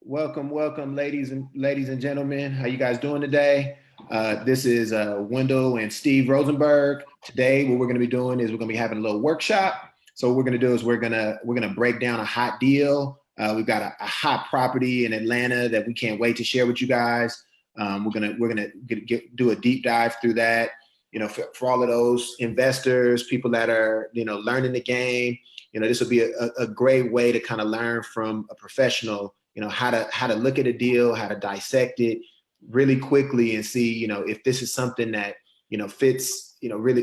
Welcome, ladies and gentlemen. How you guys doing today? This is Wendell and Steve Rozenberg. Today, what we're going to be doing is we're going to be having a little workshop. So what we're going to do is we're gonna break down a hot deal. We've got a hot property in Atlanta that we can't wait to share with you guys. We're gonna do a deep dive through that. You know, for all of those investors, people that are learning the game. This will be a great way to kind of learn from a professional. How to look at a deal, how to dissect it really quickly and see, if this is something that, fits, really,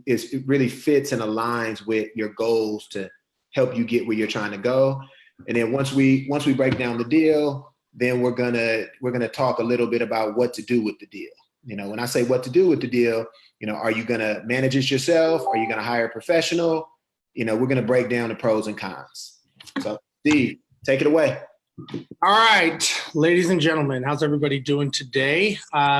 it really fits and aligns with your goals to help you get where you're trying to go. And then once we break down the deal, then we're gonna talk a little bit about what to do with the deal. When I say what to do with the deal, are you gonna manage it yourself? Are you gonna hire a professional? We're gonna break down the pros and cons. So Steve, take it away. All right, ladies and gentlemen, how's everybody doing today?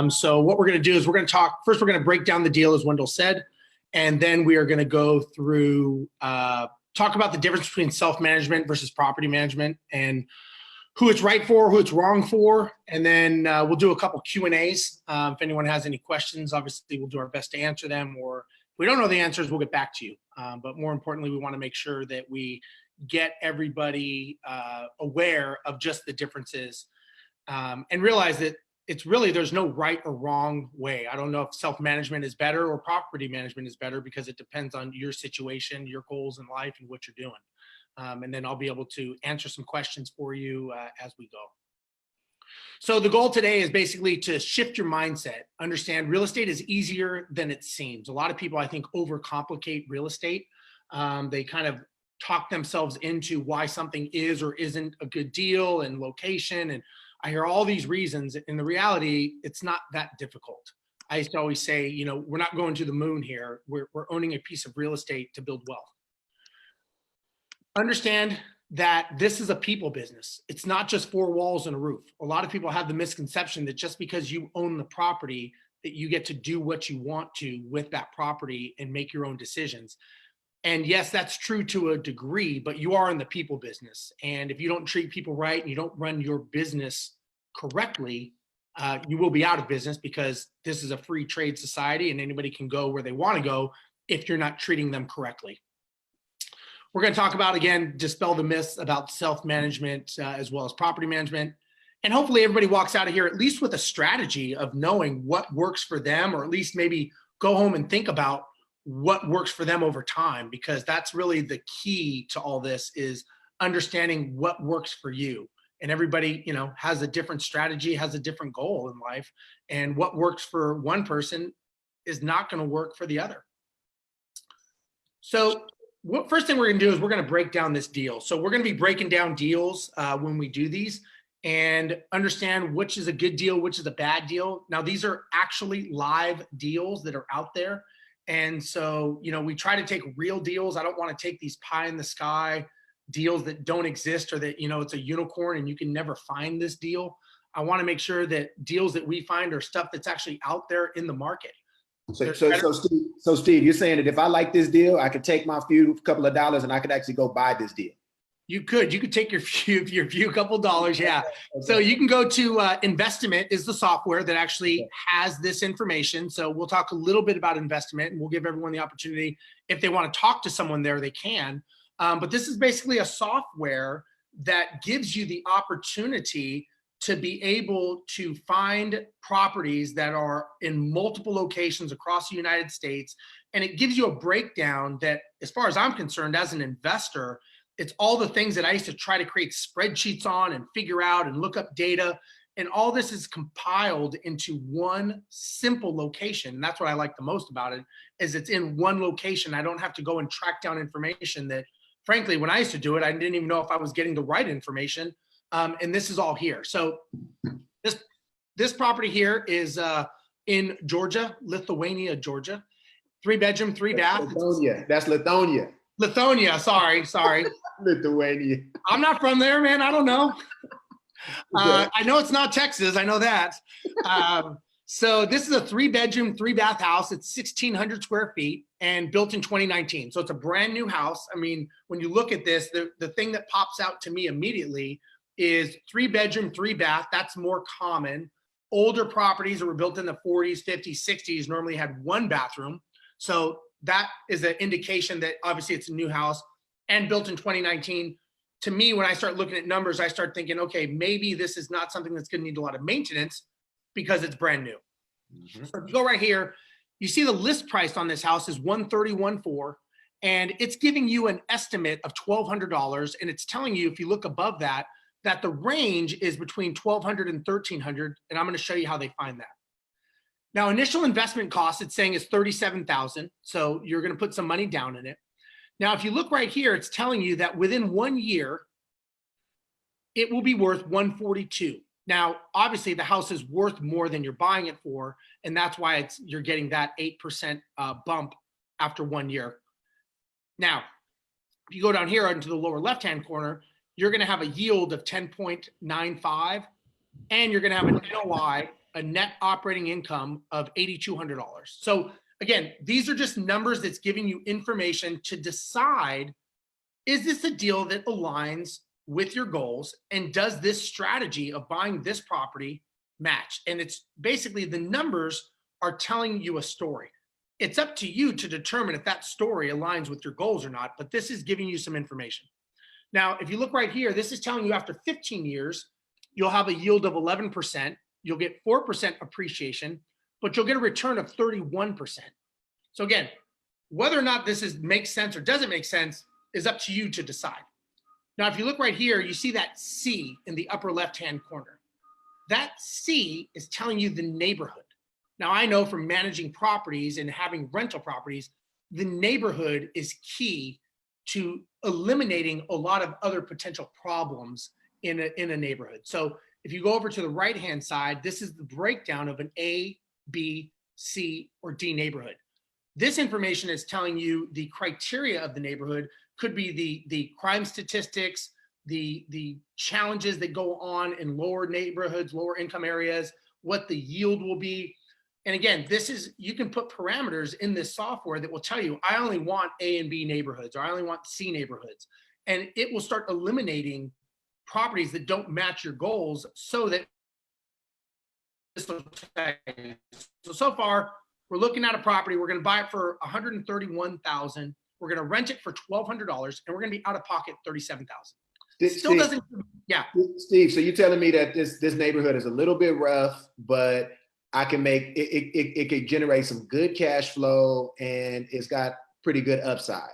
So what we're going to do is we're going to talk, first we're going to break down the deal as Wendell said, and then we are going to go through, talk about the difference between self-management versus property management and who it's right for, who it's wrong for, and then we'll do a couple Q&As. If anyone has any questions, obviously we'll do our best to answer them, or if we don't know the answers, we'll get back to you. But more importantly, we want to make sure that we get everybody aware of just the differences and realize that it's really, there's no right or wrong way. I don't know if self-management is better or property management is better because it depends on your situation, your goals in life, and what you're doing. And then I'll be able to answer some questions for you as we go. So the goal today is basically to shift your mindset. Understand real estate is easier than it seems. A lot of people, I think, overcomplicate real estate. They kind of talk themselves into why something is or isn't a good deal and location. And I hear all these reasons. In the reality, it's not that difficult. I used to always say, we're not going to the moon here. We're owning a piece of real estate to build wealth. Understand that this is a people business. It's not just four walls and a roof. A lot of people have the misconception that just because you own the property, that you get to do what you want to with that property and make your own decisions. And yes, that's true to a degree, but you are in the people business. And if you don't treat people right and you don't run your business correctly, you will be out of business because this is a free trade society and anybody can go where they want to go if you're not treating them correctly. We're going to talk about, again, dispel the myths about self-management as well as property management. And hopefully everybody walks out of here at least with a strategy of knowing what works for them, or at least maybe go home and think about what works for them over time, because that's really the key to all this, is understanding what works for you. And everybody, has a different strategy, has a different goal in life, and what works for one person is not going to work for the other. So first thing we're going to do is we're going to break down this deal. So we're going to be breaking down deals when we do these and understand which is a good deal, which is a bad deal. Now, these are actually live deals that are out there. And so, we try to take real deals. I don't want to take these pie in the sky deals that don't exist, or that, it's a unicorn and you can never find this deal. I want to make sure that deals that we find are stuff that's actually out there in the market. So Steve, you're saying that if I like this deal, I could take my couple of dollars and I could actually go buy this deal. You could take your few couple dollars. Yeah. Okay. So you can go to Investment is the software that actually has this information. So we'll talk a little bit about Investment, and we'll give everyone the opportunity, if they want to talk to someone there, they can. But this is basically a software that gives you the opportunity to be able to find properties that are in multiple locations across the United States. And it gives you a breakdown that, as far as I'm concerned, as an investor, it's all the things that I used to try to create spreadsheets on and figure out and look up data. And all this is compiled into one simple location. And that's what I like the most about it, is it's in one location. I don't have to go and track down information that, frankly, when I used to do it, I didn't even know if I was getting the right information. And this is all here. So this property here is in Georgia, Lithuania, Georgia. 3-bedroom, 3-bath. Lithuania. That's Lithuania. Lithuania. Sorry. Lithuania. I'm not from there, man. I don't know. I know it's not Texas. I know that. So this is a 3-bedroom, 3-bath house. It's 1,600 square feet and built in 2019. So it's a brand new house. I mean, when you look at this, the thing that pops out to me immediately is 3-bedroom, 3-bath. That's more common. Older properties that were built in the 40s, 50s, 60s normally had 1 bathroom. So that is an indication that obviously it's a new house and built in 2019. To me, when I start looking at numbers, I start thinking, okay, maybe this is not something that's going to need a lot of maintenance because it's brand new. Mm-hmm. So if you go right here, you see the list price on this house is $131,400, and it's giving you an estimate of $1,200. And it's telling you, if you look above that, that the range is between $1,200 and $1,300. And I'm going to show you how they find that. Now, initial investment cost, it's saying is $37,000. So you're going to put some money down in it. Now, if you look right here, it's telling you that within 1 year, it will be worth $142,000. Now, obviously, the house is worth more than you're buying it for, and that's why you're getting that 8% bump after 1 year. Now, if you go down here into the lower left-hand corner, you're going to have a yield of 10.95, and you're going to have an NOI, a net operating income of $8,200. So again, these are just numbers that's giving you information to decide, is this a deal that aligns with your goals, and does this strategy of buying this property match? And it's basically the numbers are telling you a story. It's up to you to determine if that story aligns with your goals or not, but this is giving you some information. Now, if you look right here, this is telling you after 15 years, you'll have a yield of 11%. You'll get 4% appreciation, but you'll get a return of 31%. So again, whether or not this makes sense or doesn't make sense is up to you to decide. Now, if you look right here, you see that C in the upper left-hand corner. That C is telling you the neighborhood. Now, I know from managing properties and having rental properties, the neighborhood is key to eliminating a lot of other potential problems in a neighborhood. So if you go over to the right-hand side, this is the breakdown of an A, B, C, or D neighborhood. This information is telling you the criteria of the neighborhood, could be the crime statistics, the challenges that go on in lower neighborhoods, lower income areas, what the yield will be. And again, you can put parameters in this software that will tell you, I only want A and B neighborhoods, or I only want C neighborhoods. And it will start eliminating properties that don't match your goals, so that so far we're looking at a property, we're going to buy it for $131,000. We're going to rent it for $1,200, and we're going to be out of pocket $37,000. Still doesn't, yeah. Steve, so you're telling me that this neighborhood is a little bit rough, but I can make it could generate some good cash flow, and it's got pretty good upside.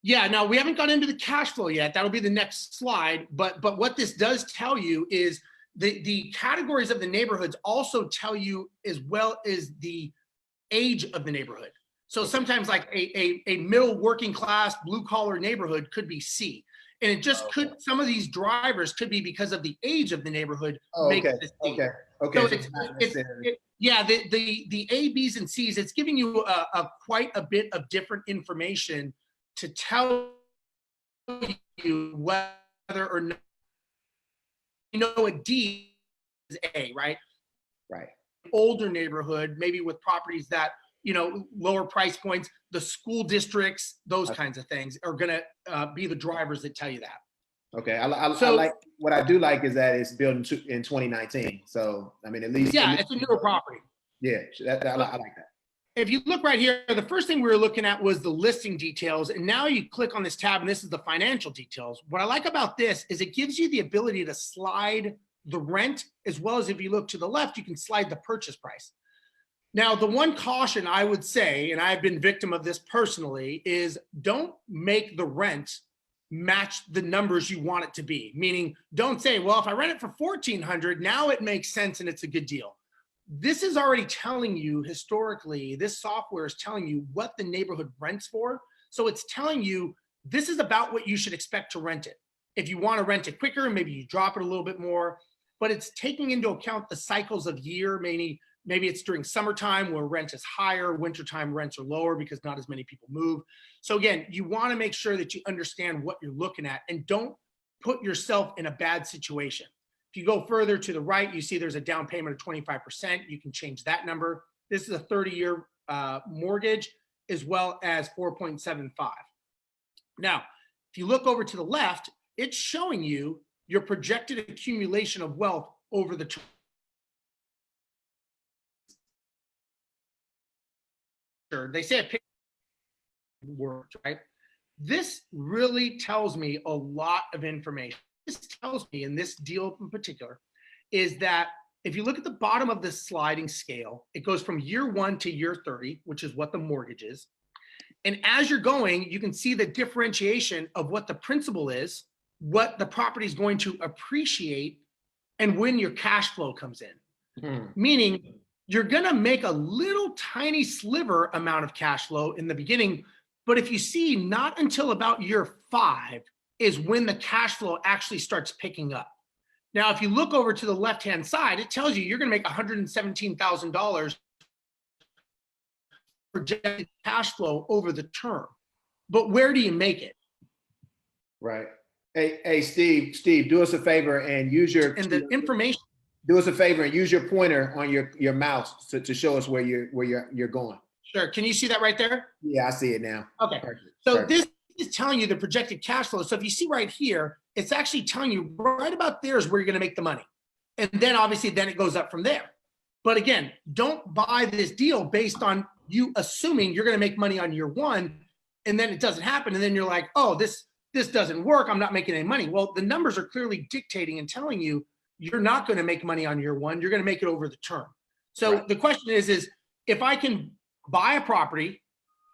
Yeah, now we haven't got into the cash flow yet. That'll be the next slide. But what this does tell you is the categories of the neighborhoods also tell you, as well as the age of the neighborhood. So sometimes like a middle working class blue collar neighborhood could be C. And it just could, some of these drivers could be because of the age of the neighborhood. Okay. So yeah, the A, B's, and C's, it's giving you quite a bit of different information to tell you whether or not, a D is A, right? Right. Older neighborhood, maybe with properties that, lower price points, the school districts, those kinds of things are going to be the drivers that tell you that. Okay. I like, what I do like is that it's built in 2019. So, I mean, at least. Yeah, it's a newer property. Yeah, I like that. If you look right here, the first thing we were looking at was the listing details. And now you click on this tab, and this is the financial details. What I like about this is it gives you the ability to slide the rent, as well as if you look to the left, you can slide the purchase price. Now, the one caution I would say, and I've been victim of this personally, is don't make the rent match the numbers you want it to be. Meaning, don't say, well, if I rent it for $1,400, now it makes sense and it's a good deal. This is already telling you historically, this software is telling you what the neighborhood rents for. So it's telling you this is about what you should expect to rent it. If you want to rent it quicker, maybe you drop it a little bit more, but it's taking into account the cycles of year. Maybe it's during summertime where rent is higher, wintertime rents are lower because not as many people move. So again, you want to make sure that you understand what you're looking at and don't put yourself in a bad situation. If you go further to the right, you see there's a down payment of 25%. You can change that number. This is a 30-year mortgage, as well as 4.75. Now, if you look over to the left, it's showing you your projected accumulation of wealth over the term. They say a picture works, right? This really tells me a lot of information. This tells me, in this deal in particular, is that if you look at the bottom of this sliding scale, it goes from year 1 to year 30, which is what the mortgage is. And as you're going, you can see the differentiation of what the principal is, what the property is going to appreciate, and when your cash flow comes in. Meaning you're going to make a little tiny sliver amount of cash flow in the beginning. But if you see, not until about year 5 is when the cash flow actually starts picking up. Now, if you look over to the left-hand side, it tells you you're going to make $117,000 projected cash flow over the term. But where do you make it? Right. Hey, Steve, do us a favor and use your information. Do us a favor and use your pointer on your mouse to show us where you're going. Sure. Can you see that right there? Yeah, I see it now. Okay. Perfect. So this is telling you the projected cash flow. So if you see right here, it's actually telling you right about there is where you're going to make the money. And then obviously then it goes up from there. But again, don't buy this deal based on you assuming you're going to make money on year 1, and then it doesn't happen. And then you're like, oh, this doesn't work. I'm not making any money. Well, the numbers are clearly dictating and telling you you're not going to make money on year 1. You're going to make it over the term. So the question is if I can buy a property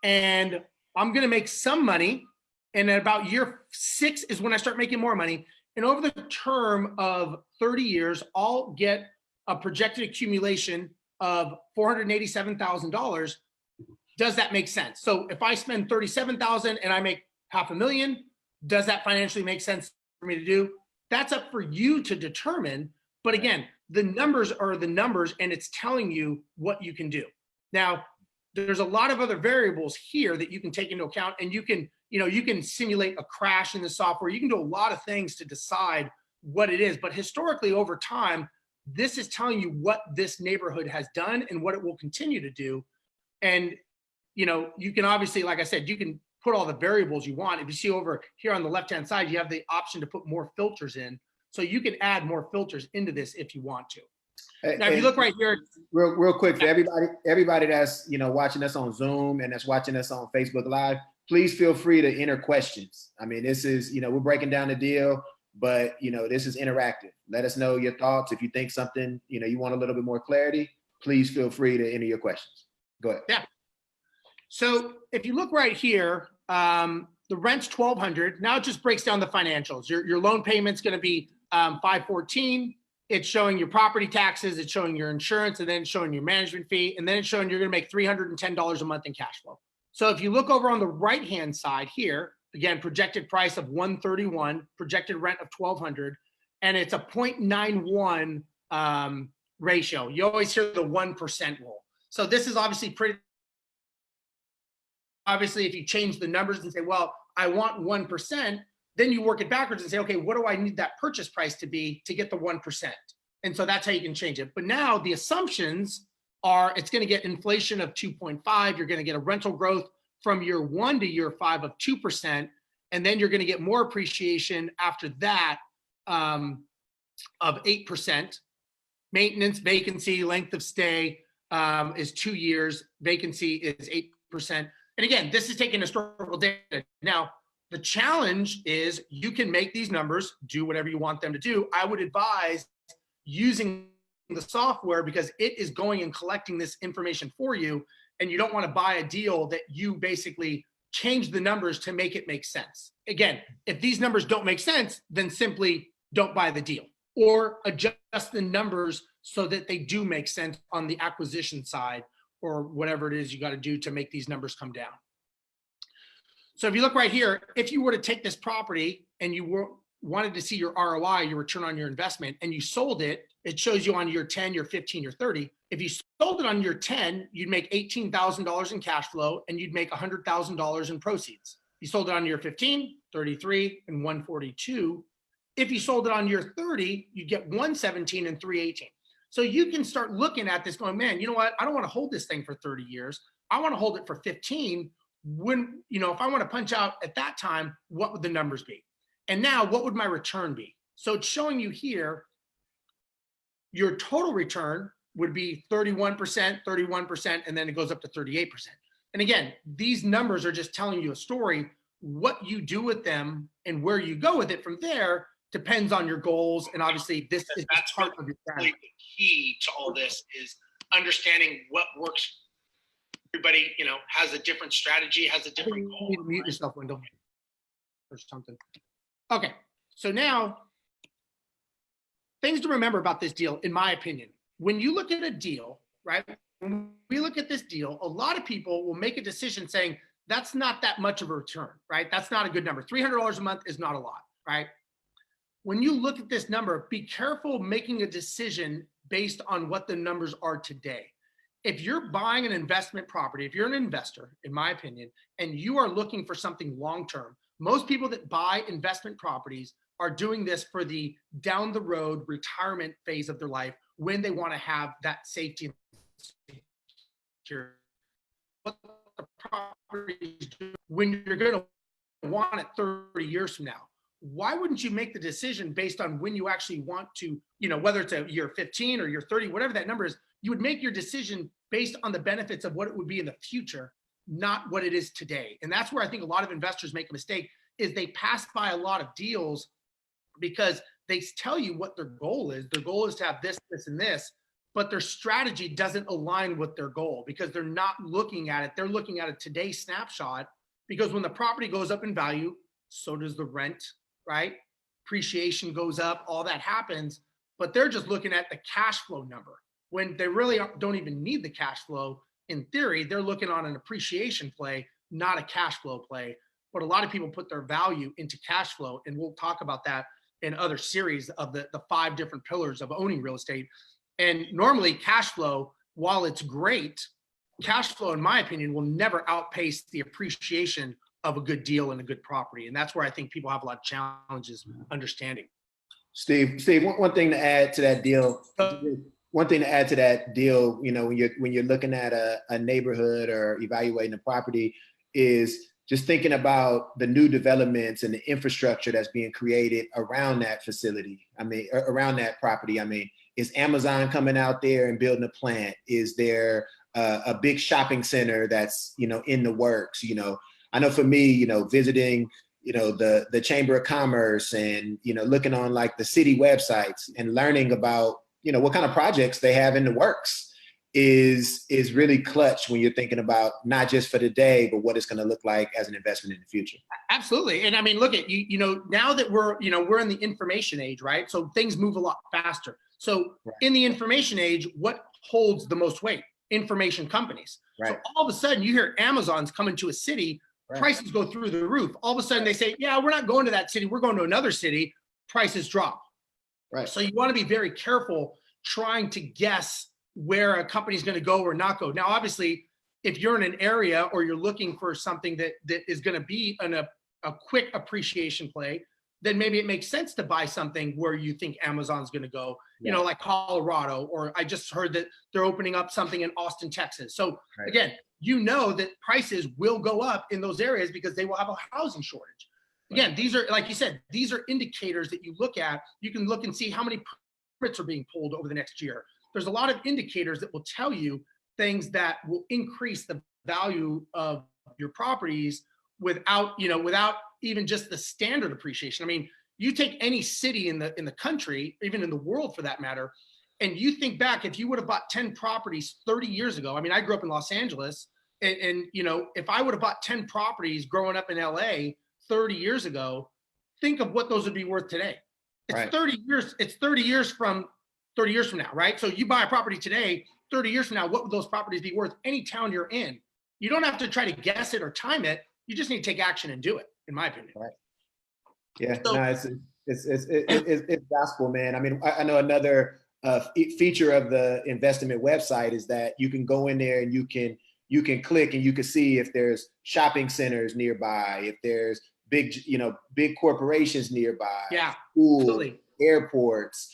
and I'm going to make some money, and at about year 6 is when I start making more money. And over the term of 30 years, I'll get a projected accumulation of $487,000. Does that make sense? So if I spend $37,000 and I make $500,000, does that financially make sense for me to do? That's up for you to determine. But again, the numbers are the numbers, and it's telling you what you can do. Now, there's a lot of other variables here that you can take into account, and you can simulate a crash in the software. You can do a lot of things to decide what it is. But historically, over time, this is telling you what this neighborhood has done and what it will continue to do. And, you can obviously, like I said, you can put all the variables you want. If you see over here on the left-hand side, you have the option to put more filters in. So you can add more filters into this if you want to. Now, if you look right here. Real quick, for everybody that's, watching us on Zoom and that's watching us on Facebook Live, please feel free to enter questions. I mean, this is, we're breaking down the deal, but, this is interactive. Let us know your thoughts. If you think something, you want a little bit more clarity, please feel free to enter your questions. Go ahead. Yeah. So if you look right here, the rent's $1,200. Now it just breaks down the financials. Your loan payment's going to be $514. It's showing your property taxes, it's showing your insurance, and then it's showing your management fee, and then it's showing you're going to make $310 a month in cash flow. So if you look over on the right-hand side here, again, projected price of $131, projected rent of $1,200, and it's a 0.91 ratio. You always hear the 1% rule. So this is obviously pretty. Obviously, if you change the numbers and say, well, I want 1%, then you work it backwards and say, okay, what do I need that purchase price to be to get the 1%? And so that's how you can change it. But now the assumptions are it's going to get inflation of 2.5. You're going to get a rental growth from year 1 to year 5 of 2%. And then you're going to get more appreciation after that of 8%. Maintenance, vacancy, length of stay is 2 years. Vacancy is 8%. And again, this is taking historical data. Now, the challenge is you can make these numbers, do whatever you want them to do. I would advise using the software because it is going and collecting this information for you. And you don't want to buy a deal that you basically change the numbers to make it make sense. Again, if these numbers don't make sense, then simply don't buy the deal or adjust the numbers so that they do make sense on the acquisition side or whatever it is you got to do to make these numbers come down. So if you look right here, if you were to take this property and you wanted to see your ROI, your return on your investment, and you sold it, it shows you on year 10, year 15, year 30. If you sold it on year 10, you'd make $18,000 in cash flow and you'd make $100,000 in proceeds. You sold it on year 15, 33 and 142. If you sold it on year 30, you'd get 117 and 318. So you can start looking at this going, man, you know what? I don't want to hold this thing for 30 years. I want to hold it for 15. When, if I want to punch out at that time, what would the numbers be? And now what would my return be? So it's showing you here, your total return would be 31%, 31%, and then it goes up to 38%. And again, these numbers are just telling you a story. What you do with them and where you go with it from there depends on your goals. And obviously this is part of your strategy. The key to all this is understanding what works. Everybody, has a different strategy, has a different goal. You need to mute yourself, Wendell, or something. Okay, so now things to remember about this deal, in my opinion. When you look at a deal, right? When we look at this deal, a lot of people will make a decision saying, that's not that much of a return, right? That's not a good number. $300 a month is not a lot, right? When you look at this number, be careful making a decision based on what the numbers are today. If you're buying an investment property, if you're an investor, in my opinion, and you are looking for something long-term, most people that buy investment properties are doing this for the down the road retirement phase of their life when they want to have that safety and security. What the properties do when you're going to want it 30 years from now. Why wouldn't you make the decision based on when you actually want to, whether it's a year 15 or year 30, whatever that number is, you would make your decision based on the benefits of what it would be in the future, not what it is today. And that's where I think a lot of investors make a mistake, is they pass by a lot of deals because they tell you what their goal is. Their goal is to have this, this, and this, but their strategy doesn't align with their goal because they're not looking at it. They're looking at a today snapshot, because when the property goes up in value, so does the rent, right? Appreciation goes up, all that happens, but they're just looking at the cash flow number when they really don't even need the cash flow. In theory, they're looking on an appreciation play, not a cash flow play. But a lot of people put their value into cash flow, and we'll talk about that in other series of the 5 different pillars of owning real estate. And normally cash flow, while it's great, cash flow, in my opinion, will never outpace the appreciation of a good deal and a good property. And that's where I think people have a lot of challenges understanding. Steve, one thing to add to that deal. One thing to add to that deal, when you're looking at a neighborhood or evaluating a property, is just thinking about the new developments and the infrastructure that's being created around that facility. Around that property. Is Amazon coming out there and building a plant? Is there a big shopping center that's, in the works? I know for me, visiting, the Chamber of Commerce and, looking on like the city websites and learning about, what kind of projects they have in the works is really clutch when you're thinking about not just for today, but what it's going to look like as an investment in the future. Absolutely. And look at now that we're in the information age, right? So things move a lot faster. So in the information age, what holds the most weight? Information companies. Right. So all of a sudden you hear Amazon's coming to a city, prices go through the roof. All of a sudden they say, yeah, we're not going to that city. We're going to another city. Prices drop. Right. So you want to be very careful trying to guess where a company's going to go or not go. Now, obviously, if you're in an area or you're looking for something that is going to be a quick appreciation play, then maybe it makes sense to buy something where you think Amazon's going to go, like Colorado, or I just heard that they're opening up something in Austin, Texas. So again, that prices will go up in those areas because they will have a housing shortage. Again, these are, like you said, these are indicators that you look at. You can look and see how many permits are being pulled over the next year. There's a lot of indicators that will tell you things that will increase the value of your properties without even just the standard appreciation. You take any city in the country, even in the world for that matter, and you think back, if you would have bought 10 properties 30 years ago, I grew up in Los Angeles, and if I would have bought 10 properties growing up in LA 30 years ago, think of what those would be worth today. It's 30 years. It's 30 years from now, right? So you buy a property today, 30 years from now, what would those properties be worth? Any town you're in. You don't have to try to guess it or time it. You just need to take action and do it, in my opinion. Right. Yeah, so, no, it's gospel, man. I know another feature of the investment website is that you can go in there and you can click and you can see if there's shopping centers nearby, if there's big corporations nearby, schools, absolutely. Airports,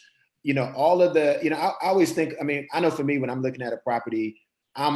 all of the, I always think, I know for me, when I'm looking at a property, I'm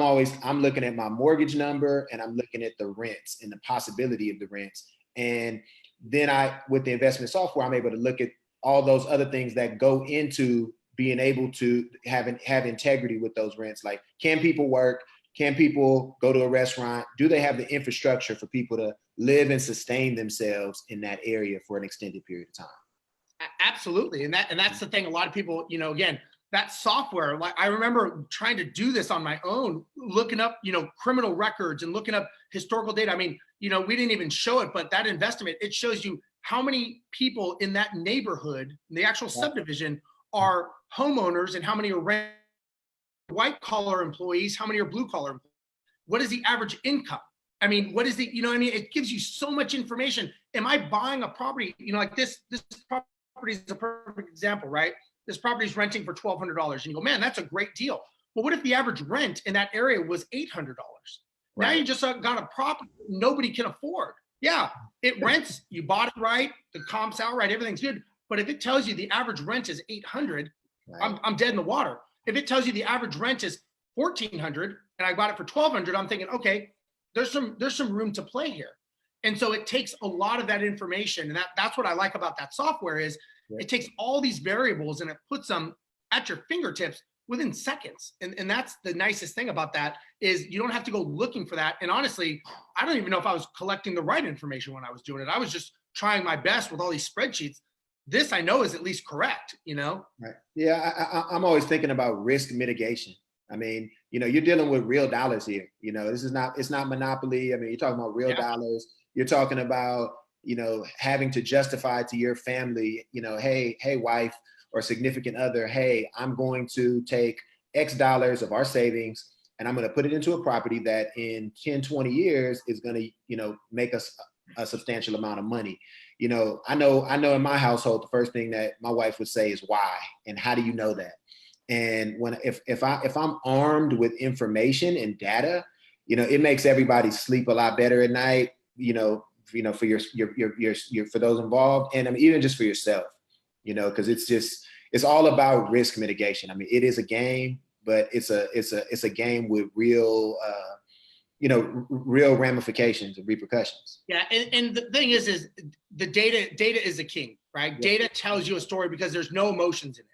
looking at my mortgage number and I'm looking at the rents and the possibility of the rents. And then with the investment software, I'm able to look at all those other things that go into being able to have integrity with those rents. Like, can people work? Can people go to a restaurant? Do they have the infrastructure for people to live and sustain themselves in that area for an extended period of time? Absolutely. And that's the thing. A lot of people, again, that software, like I remember trying to do this on my own, looking up, criminal records and looking up historical data. I mean, we didn't even show it, but that investment, it shows you how many people in that neighborhood, the actual subdivision, are homeowners and how many are white collar employees, how many are blue collar employees. What is the average income? I mean, what is the, it gives you so much information. Am I buying a property, like this property is a perfect example, right? This property is renting for $1,200 and you go, man, that's a great deal. Well, what if the average rent in that area was $800? Now you just got a property nobody can afford. Yeah, it rents, you bought it right, the comp's out right, everything's good. But if it tells you the average rent is $800, I'm dead in the water. If it tells you the average rent is $1,400 and I bought it for $1,200, I'm thinking, okay, there's some room to play here. And so it takes a lot of that information. And that's what I like about that software is it takes all these variables and it puts them at your fingertips within seconds. And that's the nicest thing about that is you don't have to go looking for that. And honestly, I don't even know if I was collecting the right information when I was doing it. I was just trying my best with all these spreadsheets. This I know is at least correct, Right. Yeah, I'm always thinking about risk mitigation. I mean, you're dealing with real dollars here. It's not monopoly. I mean, you're talking about real dollars. You're talking about, having to justify to your family, hey, wife or significant other, hey, I'm going to take X dollars of our savings and I'm going to put it into a property that in 10, 20 years is going to, make us a substantial amount of money. I know in my household, the first thing that my wife would say is why, and how do you know that? And if I'm armed with information and data, it makes everybody sleep a lot better at night, for your for those involved, and I mean, even just for yourself, because it's all about risk mitigation. I mean, it is a game, but it's a game with real real ramifications and repercussions. Yeah, and the thing is the data is the king, right? Yeah. Data tells you a story because there's no emotions in it.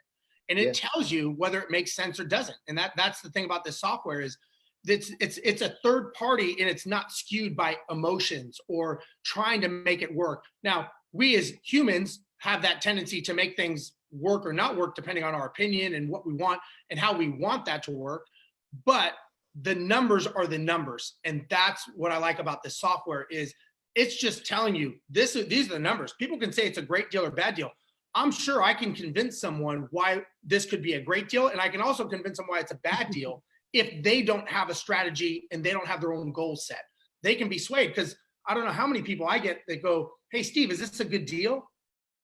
And it tells you whether it makes sense or doesn't. And that's the thing about this software is it's a third party and it's not skewed by emotions or trying to make it work. Now, we as humans have that tendency to make things work or not work depending on our opinion and what we want and how we want that to work. But the numbers are the numbers. And that's what I like about this software is it's just telling you these are the numbers. People can say it's a great deal or bad deal. I'm sure I can convince someone why this could be a great deal. And I can also convince them why it's a bad deal if they don't have a strategy and they don't have their own goals set. They can be swayed because I don't know how many people I get that go, hey, Steve, is this a good deal?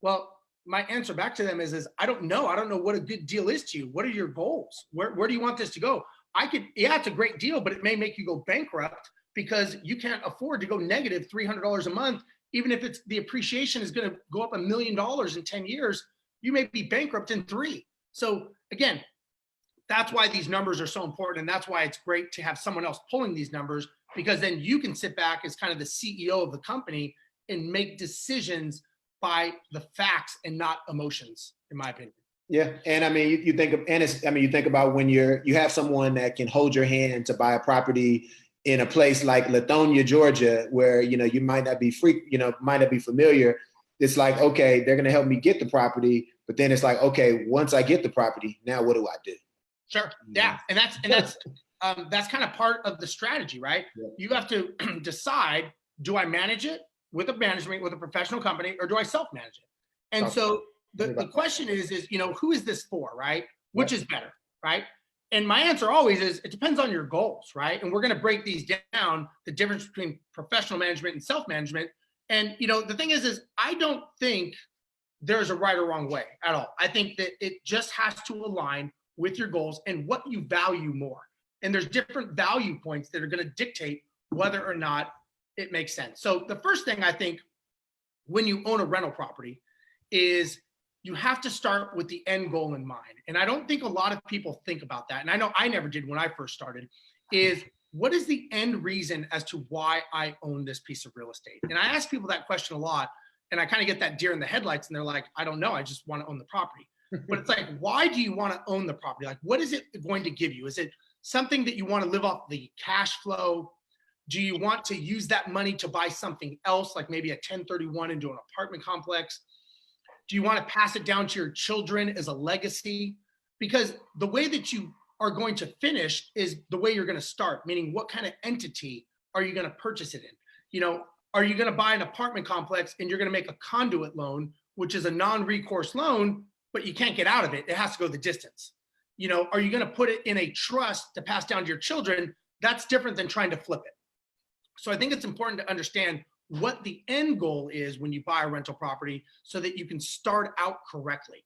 Well, my answer back to them is I don't know. I don't know what a good deal is to you. What are your goals? Where do you want this to go? It's a great deal, but it may make you go bankrupt because you can't afford to go negative $300 a month. Even if it's the appreciation is going to go up $1 million in 10 years, you may be bankrupt in 3. So again, that's why these numbers are so important. And that's why it's great to have someone else pulling these numbers, because then you can sit back as kind of the CEO of the company and make decisions by the facts and not emotions, in my opinion. Yeah. And I mean, you think about when you have someone that can hold your hand to buy a property in a place like Lithonia, Georgia, where, you might not be familiar. It's like, okay, they're going to help me get the property. But then it's like, okay, once I get the property, now what do I do? Sure. Yeah. And that's kind of part of the strategy, right? Yeah. You have to decide, do I manage it with a professional company, or do I self-manage it? And so the question is, who is this for, right? Which is better, right? And my answer always is, it depends on your goals, right? And we're going to break these down, the difference between professional management and self-management. And, the thing is I don't think there's a right or wrong way at all. I think that it just has to align with your goals and what you value more. And there's different value points that are going to dictate whether or not it makes sense. So the first thing I think when you own a rental property is you have to start with the end goal in mind. And I don't think a lot of people think about that. And I know I never did when I first started, is what is the end reason as to why I own this piece of real estate? And I ask people that question a lot. And I kind of get that deer in the headlights, and they're like, I don't know, I just want to own the property. But it's like, why do you want to own the property? Like, what is it going to give you? Is it something that you want to live off the cash flow? Do you want to use that money to buy something else, like maybe a 1031 into an apartment complex? Do you want to pass it down to your children as a legacy? Because the way that you are going to finish is the way you're going to start, meaning what kind of entity are you going to purchase it in? You know, are you going to buy an apartment complex and you're going to make a conduit loan, which is a non-recourse loan, but you can't get out of it? It has to go the distance. You know, are you going to put it in a trust to pass down to your children? That's different than trying to flip it. So I think it's important to understand what the end goal is when you buy a rental property so that you can start out correctly.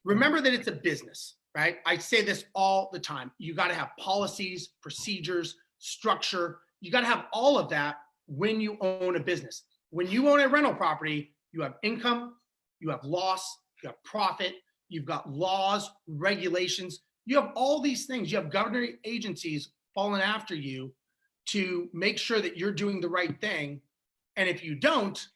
Remember that it's a business, right? I say this all the time. You got to have policies, procedures, structure. You got to have all of that when you own a business. When you own a rental property, you have income, you have loss, you have profit, you've got laws, regulations. You have all these things. You have governing agencies following after you to make sure that you're doing the right thing. And if you don't,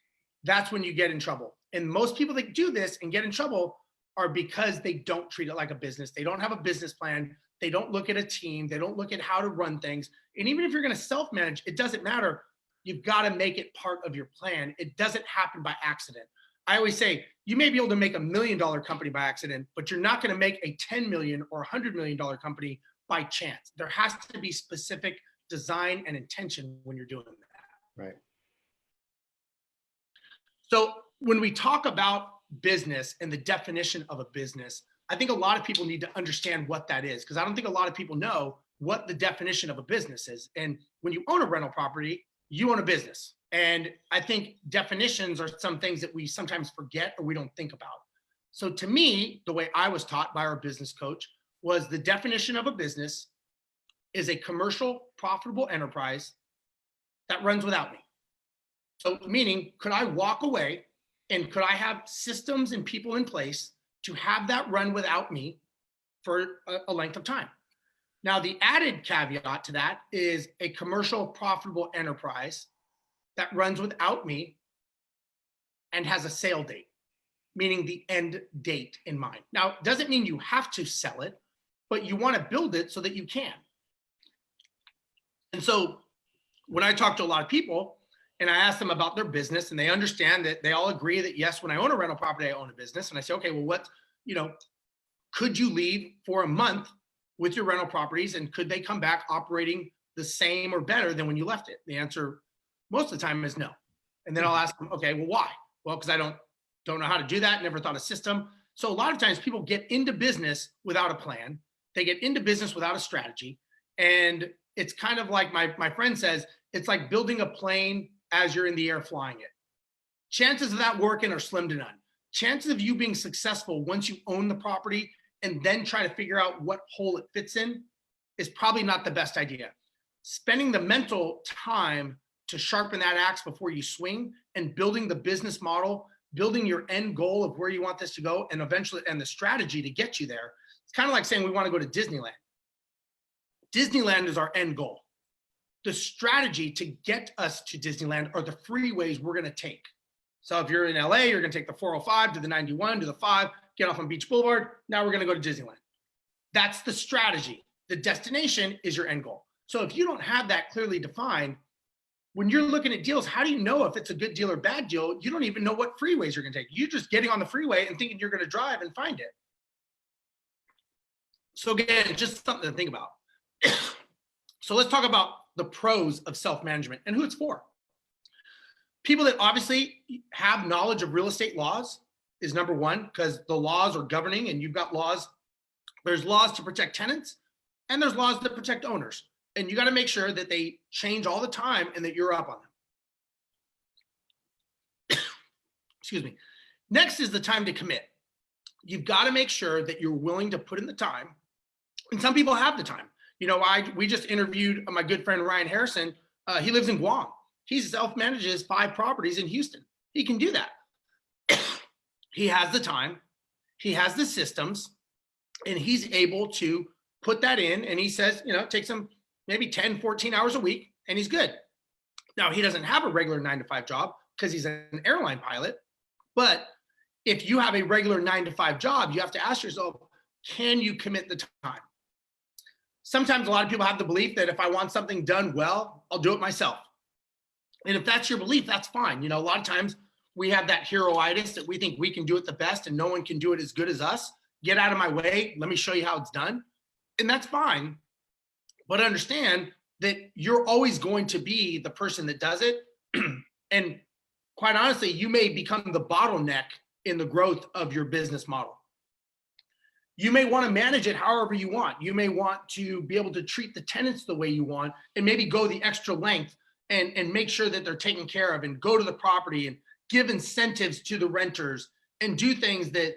that's when you get in trouble. And most people that do this and get in trouble are because they don't treat it like a business. They don't have a business plan. They don't look at a team. They don't look at how to run things. And even if you're going to self-manage, it doesn't matter. You've got to make it part of your plan. It doesn't happen by accident. I always say, you may be able to make $1 million company by accident, but you're not going to make a $10 million or $100 million company by chance. There has to be specific design and intention when you're doing that. Right. So when we talk about business and the definition of a business, I think a lot of people need to understand what that is, because I don't think a lot of people know what the definition of a business is. And when you own a rental property, you own a business. And I think definitions are some things that we sometimes forget or we don't think about. So to me, the way I was taught by our business coach was the definition of a business is a commercial, profitable enterprise that runs without me. So meaning, could I walk away and could I have systems and people in place to have that run without me for a length of time? Now, the added caveat to that is a commercial, profitable enterprise that runs without me and has a sale date, meaning the end date in mind. Now, it doesn't mean you have to sell it, but you want to build it so that you can. And so when I talk to a lot of people and I ask them about their business and they understand that they all agree that, yes, when I own a rental property, I own a business. And I say, okay, well, what, could you leave for a month with your rental properties and could they come back operating the same or better than when you left it? The answer most of the time is no. And then I'll ask them, okay, well, why? Well, because I don't know how to do that, never thought a system. So a lot of times people get into business without a plan. They get into business without a strategy. And it's kind of like my friend says, it's like building a plane as you're in the air flying it. Chances of that working are slim to none. Chances of you being successful once you own the property and then try to figure out what hole it fits in is probably not the best idea. Spending the mental time to sharpen that axe before you swing and building the business model, building your end goal of where you want this to go and eventually, and the strategy to get you there. It's kind of like saying we want to go to Disneyland. Disneyland is our end goal. The strategy to get us to Disneyland are the freeways we're going to take. So if you're in LA, you're going to take the 405 to the 91 to the 5, get off on Beach Boulevard. Now we're going to go to Disneyland. That's the strategy. The destination is your end goal. So if you don't have that clearly defined, when you're looking at deals, how do you know if it's a good deal or bad deal? You don't even know what freeways you're going to take. You're just getting on the freeway and thinking you're going to drive and find it. So again, just something to think about. So let's talk about the pros of self-management and who it's for. People that obviously have knowledge of real estate laws is number one, because the laws are governing and you've got laws. There's laws to protect tenants and there's laws that protect owners. And you got to make sure that they change all the time and that you're up on them. Excuse me. Next is the time to commit. You've got to make sure that you're willing to put in the time. And some people have the time. We just interviewed my good friend Ryan Harrison. He lives in Guam. He self-manages 5 properties in Houston. He can do that. He has the time, he has the systems, and he's able to put that in. And he says, it takes him maybe 10, 14 hours a week, and he's good. Now, he doesn't have a regular 9-to-5 job, because he's an airline pilot. But if you have a regular 9-to-5 job, you have to ask yourself, can you commit the time? Sometimes a lot of people have the belief that if I want something done well, I'll do it myself. And if that's your belief, that's fine. A lot of times we have that heroitis that we think we can do it the best and no one can do it as good as us. Get out of my way. Let me show you how it's done. And that's fine. But understand that you're always going to be the person that does it. And quite honestly, you may become the bottleneck in the growth of your business model. You may want to manage it however you want. You may want to be able to treat the tenants the way you want and maybe go the extra length and make sure that they're taken care of and go to the property and give incentives to the renters and do things that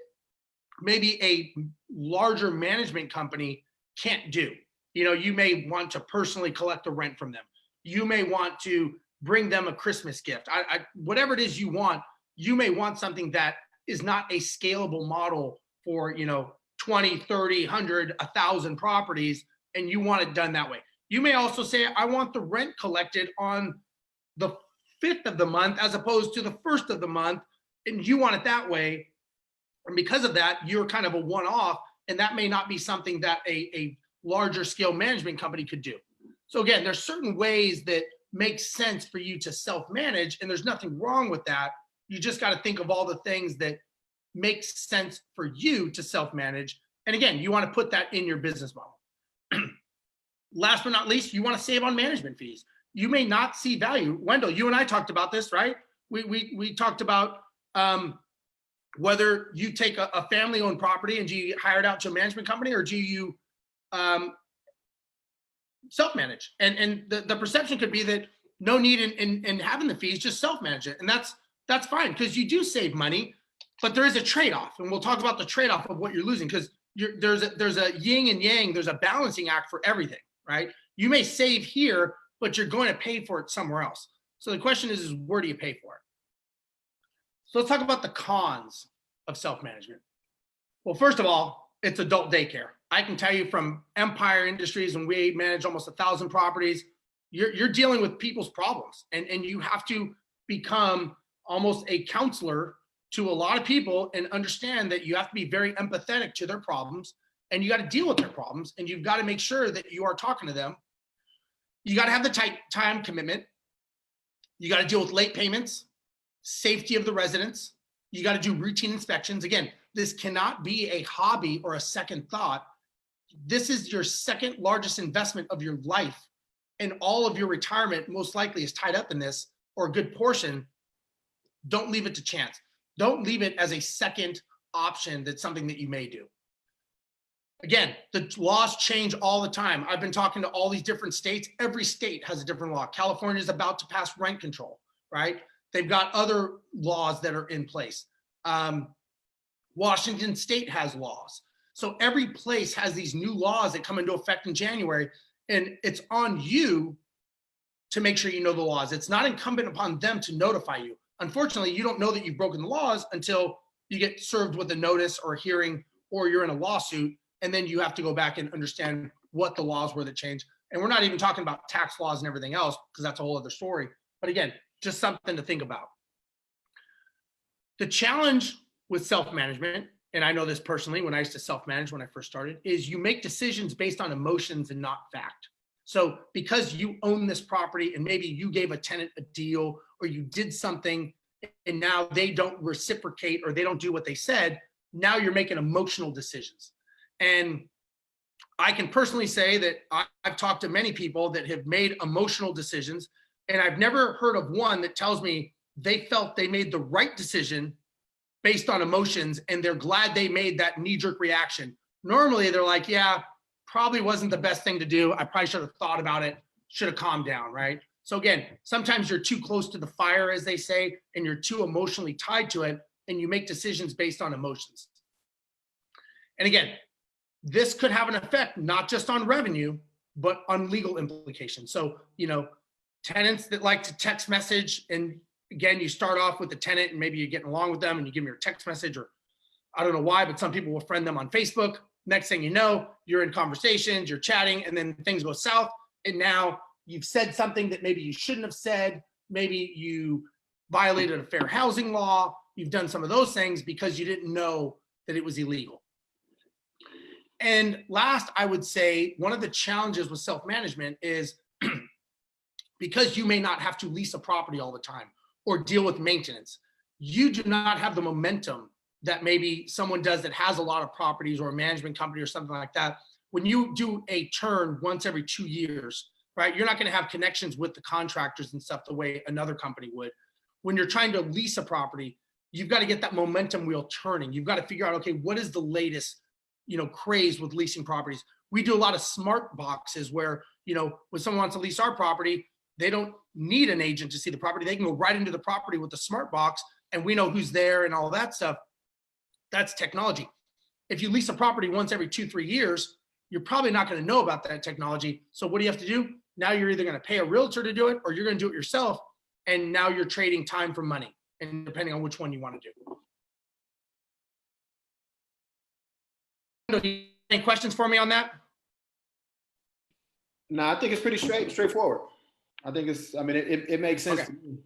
maybe a larger management company can't do. You may want to personally collect the rent from them. You may want to bring them a Christmas gift. Whatever it is you want, you may want something that is not a scalable model for, 20, 30, 100, 1,000 properties, and you want it done that way. You may also say, I want the rent collected on the 5th of the month as opposed to the 1st of the month, and you want it that way. And because of that, you're kind of a one-off, and that may not be something that a larger scale management company could do. So again, there's certain ways that make sense for you to self-manage, and there's nothing wrong with that. You just got to think of all the things that makes sense for you to self-manage. And again, you want to put that in your business model. Last but not least, you want to save on management fees. You may not see value. Wendell, you and I talked about this, right? We talked about whether you take a family-owned property and do you hire it out to a management company, or do you self-manage? And the perception could be that no need in having the fees, just self-manage it. And that's fine, because you do save money, but there is a trade-off. And we'll talk about the trade-off of what you're losing, because there's a yin and yang, there's a balancing act for everything, right? You may save here, but you're going to pay for it somewhere else. So the question is where do you pay for it? So let's talk about the cons of self-management. Well, first of all, it's adult daycare. I can tell you from Empire Industries, and we manage almost 1,000 properties, you're dealing with people's problems, and you have to become almost a counselor to a lot of people and understand that you have to be very empathetic to their problems, and you got to deal with their problems, and you've got to make sure that you are talking to them. You got to have the tight time commitment. You got to deal with late payments, safety of the residents. You got to do routine inspections. Again, this cannot be a hobby or a second thought. This is your second largest investment of your life, and all of your retirement most likely is tied up in this, or a good portion. Don't leave it to chance. Don't leave it as a second option. That's something that you may do. Again, the laws change all the time. I've been talking to all these different states. Every state has a different law. California is about to pass rent control, right? They've got other laws that are in place. Washington State has laws. So every place has these new laws that come into effect in January, and it's on you to make sure you know the laws. It's not incumbent upon them to notify you. Unfortunately, you don't know that you've broken the laws until you get served with a notice or a hearing, or you're in a lawsuit, and then you have to go back and understand what the laws were that changed. And we're not even talking about tax laws and everything else, because that's a whole other story. But again, just something to think about. The challenge with self-management, and I know this personally when I used to self-manage when I first started, is you make decisions based on emotions and not fact. So because you own this property and maybe you gave a tenant a deal, or you did something and now they don't reciprocate or they don't do what they said, now you're making emotional decisions. And I can personally say that I've talked to many people that have made emotional decisions, and I've never heard of one that tells me they felt they made the right decision based on emotions and they're glad they made that knee-jerk reaction. Normally they're like, yeah, probably wasn't the best thing to do. I probably should have thought about it, should have calmed down, right? So again, sometimes you're too close to the fire, as they say, and you're too emotionally tied to it, and you make decisions based on emotions. And again, this could have an effect not just on revenue, but on legal implications. So, tenants that like to text message, and again, you start off with the tenant and maybe you're getting along with them and you give them your text message, or I don't know why, but some people will friend them on Facebook. Next thing you know, you're in conversations, you're chatting, and then things go south. And now you've said something that maybe you shouldn't have said. Maybe you violated a fair housing law. You've done some of those things because you didn't know that it was illegal. And last, I would say one of the challenges with self-management is because you may not have to lease a property all the time or deal with maintenance, you do not have the momentum that maybe someone does that has a lot of properties, or a management company or something like that. When you do a turn once every 2 years, right, you're not going to have connections with the contractors and stuff the way another company would. When you're trying to lease a property, you've got to get that momentum wheel turning. You've got to figure out, okay, what is the latest, craze with leasing properties? We do a lot of smart boxes where, when someone wants to lease our property, they don't need an agent to see the property. They can go right into the property with the smart box, and we know who's there and all that stuff. That's technology. If you lease a property once every 2-3 years, you're probably not going to know about that technology. So what do you have to do? Now you're either going to pay a realtor to do it, or you're going to do it yourself. And now you're trading time for money, and depending on which one you want to do. Any questions for me on that? No, I think it's pretty straightforward. I think it makes sense Okay. to me.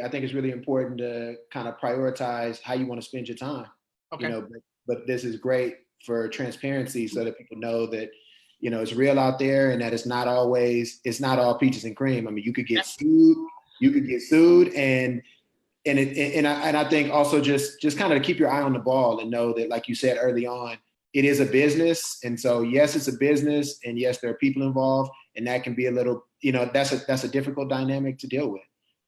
I think it's really important to kind of prioritize how you want to spend your time. Okay. But this is great for transparency, so that people know that, it's real out there, and that it's not all peaches and cream. I mean, you could get sued, and I think also just kind of keep your eye on the ball and know that, like you said early on, it is a business. And so, yes, it's a business, and yes, there are people involved, and that can be a little, that's a difficult dynamic to deal with.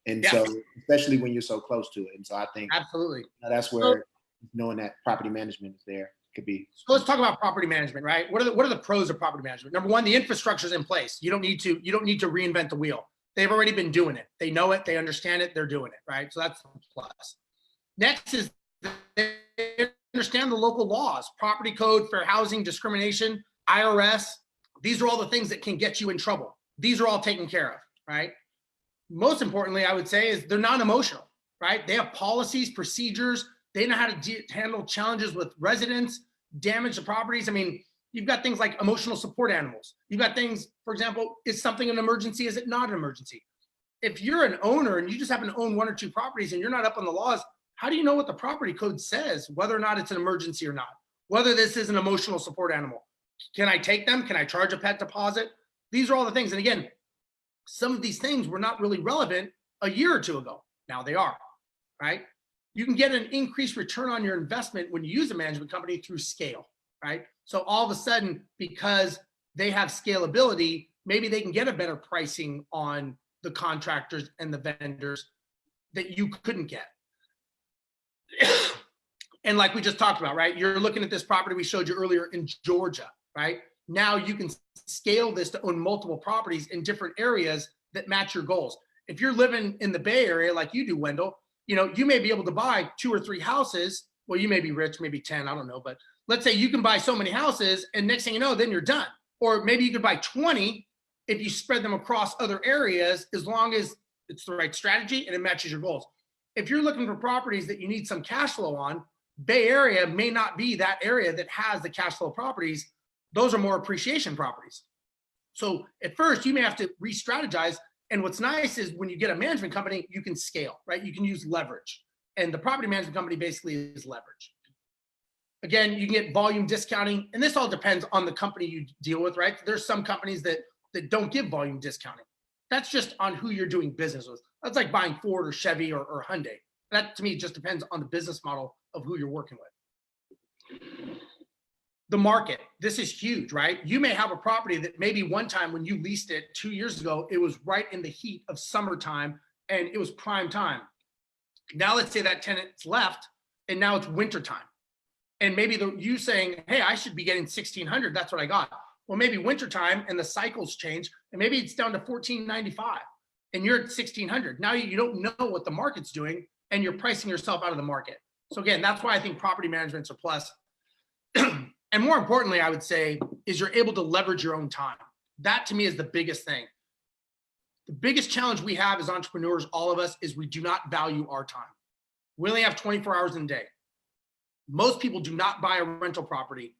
And so, especially when you're so close to it. And so I think absolutely that's where knowing that property management is there could be. So let's talk about property management, right? What are the pros of property management? Number one, the infrastructure is in place. You don't need to reinvent the wheel. They've already been doing it. They know it. They understand it. They're doing it, right? So that's a plus. Next is they understand the local laws, property code, fair housing, discrimination, IRS. These are all the things that can get you in trouble. These are all taken care of, right? Most importantly, I would say, is they're non-emotional, right? They have policies, procedures. They know how to handle challenges with residents, damage to properties. I mean, you've got things like emotional support animals. You've got things, for example, is something an emergency? Is it not an emergency? If you're an owner and you just happen to own 1 or 2 properties and you're not up on the laws, how do you know what the property code says, whether or not it's an emergency or not? Whether this is an emotional support animal? Can I take them? Can I charge a pet deposit? These are all the things. And again, some of these things were not really relevant a year or 2 ago. Now they are, right? You can get an increased return on your investment when you use a management company through scale, right? So all of a sudden, because they have scalability, maybe they can get a better pricing on the contractors and the vendors that you couldn't get. And like we just talked about, right? You're looking at this property we showed you earlier in Georgia, right? Now you can scale this to own multiple properties in different areas that match your goals. If you're living in the Bay Area like you do, Wendell, you may be able to buy 2 or 3 houses. Well, you may be rich, maybe 10, I don't know. But let's say you can buy so many houses, and next thing you know, then you're done. Or maybe you could buy 20 if you spread them across other areas, as long as it's the right strategy and it matches your goals. If you're looking for properties that you need some cash flow on, Bay Area may not be that area that has the cash flow properties. Those are more appreciation properties. So at first, you may have to re-strategize. And what's nice is when you get a management company, you can scale, right? You can use leverage. And the property management company basically is leverage. Again, you can get volume discounting. And this all depends on the company you deal with, right? There's some companies that don't give volume discounting. That's just on who you're doing business with. That's like buying Ford or Chevy or Hyundai. That, to me, just depends on the business model of who you're working with. The market, this is huge, right? You may have a property that maybe one time when you leased it 2 years ago, it was right in the heat of summertime and it was prime time. Now let's say that tenant's left and now it's wintertime. And maybe you saying, hey, I should be getting $1,600. That's what I got. Well, maybe wintertime and the cycles change and maybe it's down to $1,495 and you're at $1,600. Now you don't know what the market's doing and you're pricing yourself out of the market. So again, that's why I think property management's a plus. And more importantly, I would say, is you're able to leverage your own time. That to me is the biggest thing. The biggest challenge we have as entrepreneurs, all of us, is we do not value our time. We only have 24 hours in a day. Most people do not buy a rental property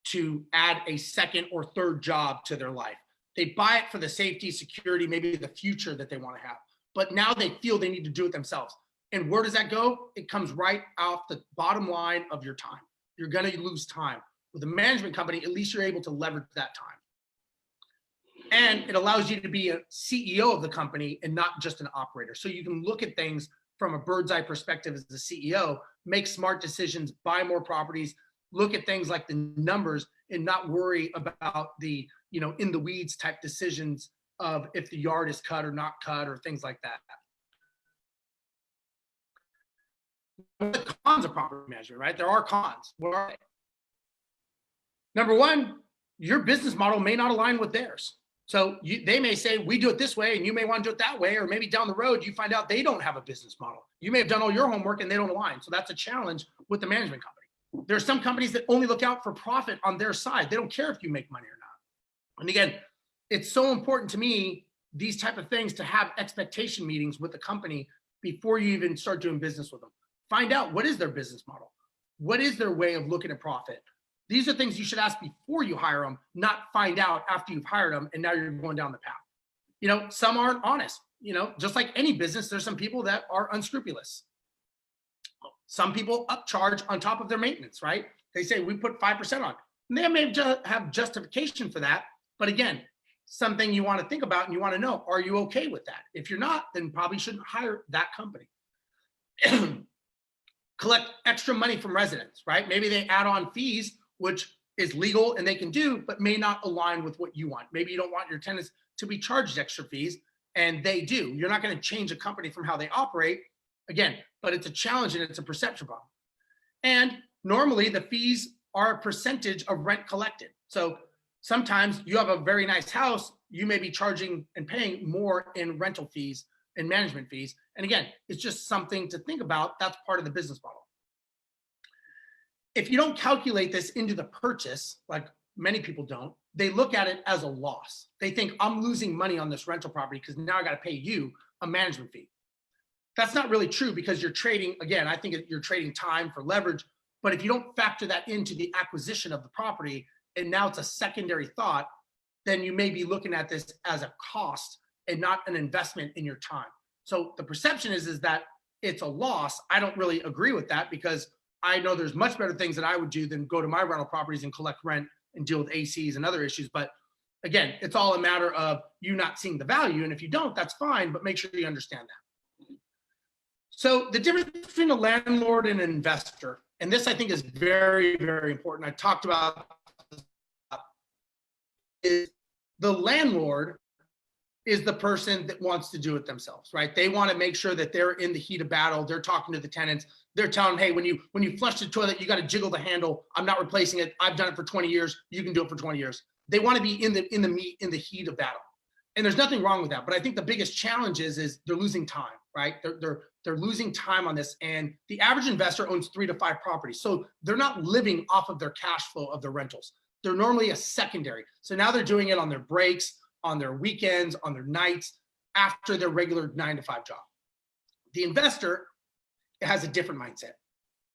to add a second or third job to their life. They buy it for the safety, security, maybe the future that they want to have. but now they feel they need to do it themselves. And where does that go? It comes right off the bottom line of your time. You're going to lose time. With a management company, at least you're able to leverage that time. And it allows you to be a CEO of the company and not just an operator. So you can look at things from a bird's eye perspective as the CEO, make smart decisions, buy more properties, look at things like the numbers, and not worry about the, in the weeds type decisions of if the yard is cut or not cut or things like that. The cons of property management, right? There are cons. What are they? Number one, your business model may not align with theirs. So they may say, we do it this way, and you may want to do it that way, or maybe down the road, you find out they don't have a business model. You may have done all your homework and they don't align. So that's a challenge with the management company. There are some companies that only look out for profit on their side. They don't care if you make money or not. And again, it's so important to me, these type of things, to have expectation meetings with the company before you even start doing business with them. Find out, what is their business model? What is their way of looking at profit? These are things you should ask before you hire them, not find out after you've hired them and now you're going down the path. Some aren't honest. Just like any business, there's some people that are unscrupulous. Some people upcharge on top of their maintenance, right? They say, we put 5% on. And they may have justification for that. But again, something you want to think about and you want to know, are you okay with that? If you're not, then probably shouldn't hire that company. Collect extra money from residents, right? Maybe they add on fees, which is legal and they can do, but may not align with what you want. Maybe you don't want your tenants to be charged extra fees, and they do. You're not going to change a company from how they operate, again, but it's a challenge and it's a perception problem. And normally the fees are a percentage of rent collected. So sometimes you have a very nice house, you may be charging and paying more in rental fees and management fees. And again, it's just something to think about. That's part of the business model. If you don't calculate this into the purchase, like many people don't, they look at it as a loss. They think, I'm losing money on this rental property because now I got to pay you a management fee. That's not really true, because you're trading, again, I think you're trading time for leverage. But if you don't factor that into the acquisition of the property, and now it's a secondary thought, then you may be looking at this as a cost and not an investment in your time. So the perception is that it's a loss. I don't really agree with that, because I know there's much better things that I would do than go to my rental properties and collect rent and deal with ACs and other issues. But again, it's all a matter of you not seeing the value. And if you don't, that's fine, but make sure you understand that. So the difference between a landlord and an investor, and this I think is very, very important. I talked about is the landlord is the person that wants to do it themselves, right? They want to make sure that they're in the heat of battle. They're talking to the tenants. They're telling them, hey, when you flush the toilet, you got to jiggle the handle. I'm not replacing it. I've done it for 20 years. You can do it for 20 years. They want to be in the heat of battle. And there's nothing wrong with that. But I think the biggest challenge is they're losing time, right? They're losing time on this. And the average investor owns 3 to 5 properties. So they're not living off of their cash flow of their rentals. They're normally a secondary. So now they're doing it on their breaks, on their weekends, on their nights, after their regular 9 to 5 job. The investor has a different mindset.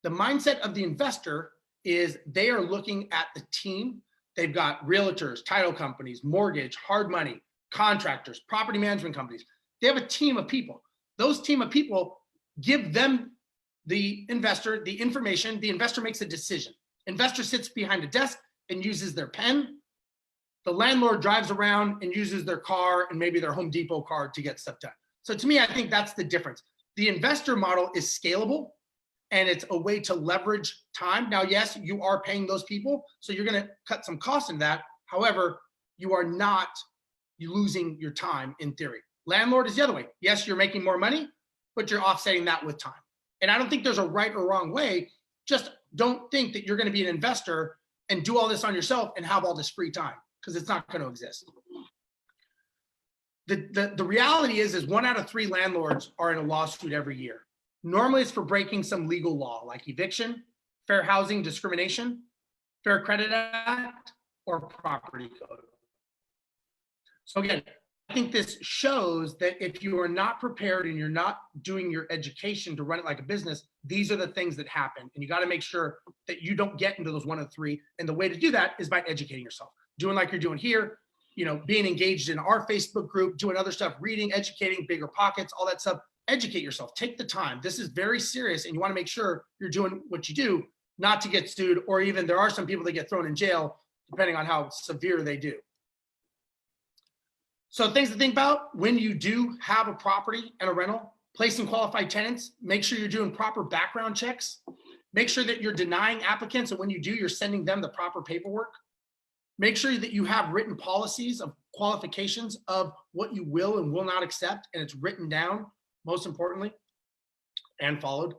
The mindset of the investor is they are looking at the team. They've got realtors, title companies, mortgage, hard money, contractors, property management companies. They have a team of people. Those team of people give them, the investor, the information. The investor makes a decision. Investor sits behind a desk and uses their pen. The landlord drives around and uses their car and maybe their Home Depot card to get stuff done. So to me, I think that's the difference. The investor model is scalable, and it's a way to leverage time. Now, yes, you are paying those people, so you're going to cut some costs in that. However, you are not losing your time in theory. Landlord is the other way. Yes, you're making more money, but you're offsetting that with time. And I don't think there's a right or wrong way. Just don't think that you're going to be an investor and do all this on yourself and have all this free time, because it's not going to exist. The reality is 1 out of 3 landlords are in a lawsuit every year. Normally it's for breaking some legal law like eviction, fair housing discrimination, Fair Credit Act, or property code. So again, I think this shows that if you are not prepared and you're not doing your education to run it like a business, these are the things that happen. And you got to make sure that you don't get into those 1 of 3. And the way to do that is by educating yourself, doing like you're doing here, being engaged in our Facebook group, doing other stuff, reading, educating, bigger pockets, all that stuff. Educate yourself. Take the time. This is very serious, and you want to make sure you're doing what you do, not to get sued, or even there are some people that get thrown in jail, depending on how severe they do. So things to think about when you do have a property and a rental, placing qualified tenants, make sure you're doing proper background checks. Make sure that you're denying applicants, and when you do, you're sending them the proper paperwork. Make sure that you have written policies of qualifications of what you will and will not accept, and it's written down, most importantly, and followed.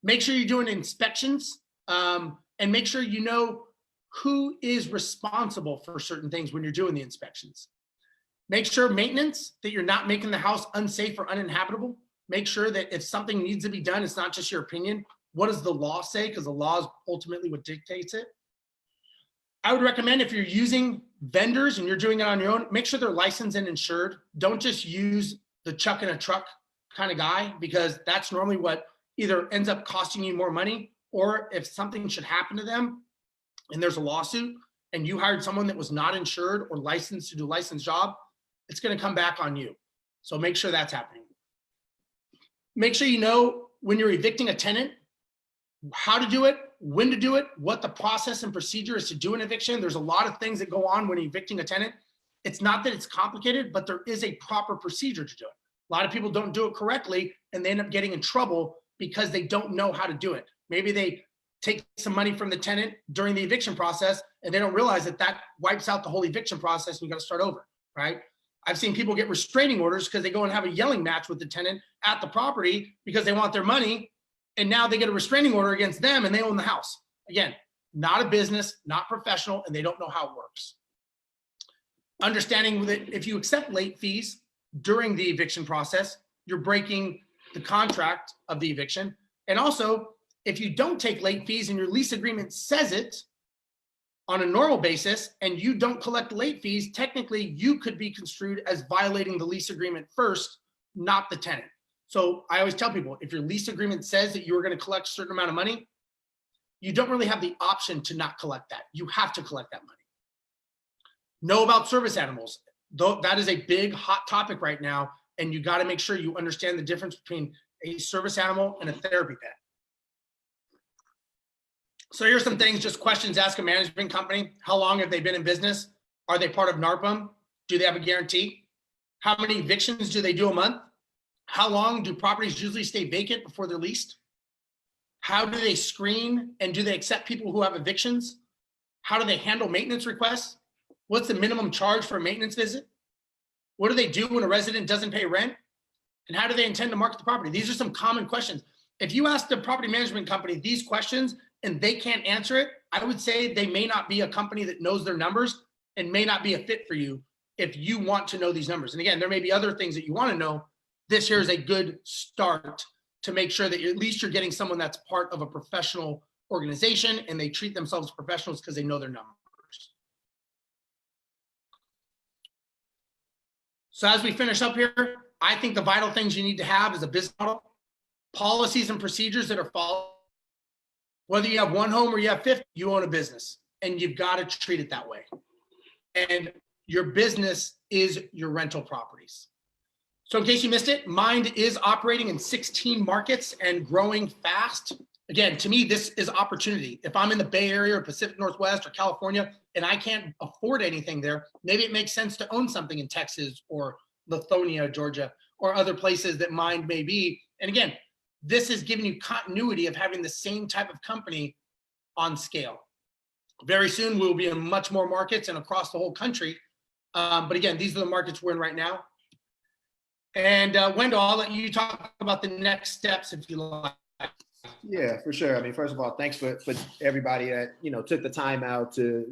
Make sure you're doing inspections, and make sure you know who is responsible for certain things when you're doing the inspections. Make sure maintenance, that you're not making the house unsafe or uninhabitable. Make sure that if something needs to be done, it's not just your opinion. What does the law say? Because the law is ultimately what dictates it. I would recommend if you're using vendors and you're doing it on your own, make sure they're licensed and insured. Don't just use the chuck in a truck kind of guy, because that's normally what either ends up costing you more money, or if something should happen to them and there's a lawsuit and you hired someone that was not insured or licensed to do a licensed job, it's going to come back on you. So make sure that's happening. Make sure you know when you're evicting a tenant, how to do it, when to do it, what the process and procedure is to do an eviction. There's a lot of things that go on when evicting a tenant. It's not that it's complicated, but there is a proper procedure to do it. A lot of people don't do it correctly, and they end up getting in trouble because they don't know how to do it. Maybe they take some money from the tenant during the eviction process, and they don't realize that that wipes out the whole eviction process, and you got to start over, right? I've seen people get restraining orders because they go and have a yelling match with the tenant at the property because they want their money. And now they get a restraining order against them and they own the house. Again, not a business, not professional, and they don't know how it works. Understanding that if you accept late fees during the eviction process, you're breaking the contract of the eviction. And also, if you don't take late fees and your lease agreement says it on a normal basis and you don't collect late fees, technically you could be construed as violating the lease agreement first, not the tenant. So I always tell people, if your lease agreement says that you're going to collect a certain amount of money, you don't really have the option to not collect that. You have to collect that money. Know about service animals. Though that is a big hot topic right now, and you got to make sure you understand the difference between a service animal and a therapy pet. So here's some things, just questions ask a management company. How long have they been in business? Are they part of NARPM? Do they have a guarantee? How many evictions do they do a month? How long do properties usually stay vacant before they're leased? How do they screen and do they accept people who have evictions? How do they handle maintenance requests? What's the minimum charge for a maintenance visit? What do they do when a resident doesn't pay rent? And how do they intend to market the property? These are some common questions. If you ask the property management company these questions and they can't answer it, I would say they may not be a company that knows their numbers and may not be a fit for you if you want to know these numbers. And again, there may be other things that you want to know. This here is a good start to make sure that at least you're getting someone that's part of a professional organization and they treat themselves as professionals because they know their numbers. So as we finish up here, I think the vital things you need to have is a business model, policies and procedures that are followed. Whether you have one home or you have 50, you own a business and you've got to treat it that way. And your business is your rental properties. So in case you missed it, Mind is operating in 16 markets and growing fast. Again, to me, this is opportunity. If I'm in the Bay Area or Pacific Northwest or California and I can't afford anything there, maybe it makes sense to own something in Texas or Lithonia, Georgia, or other places that Mind may be. And again, this is giving you continuity of having the same type of company on scale. Very soon, we'll be in much more markets and across the whole country. But again, these are the markets we're in right now. And Wendell, I'll let you talk about the next steps if you like. Yeah, for sure. I mean, first of all, thanks for everybody that, took the time out to,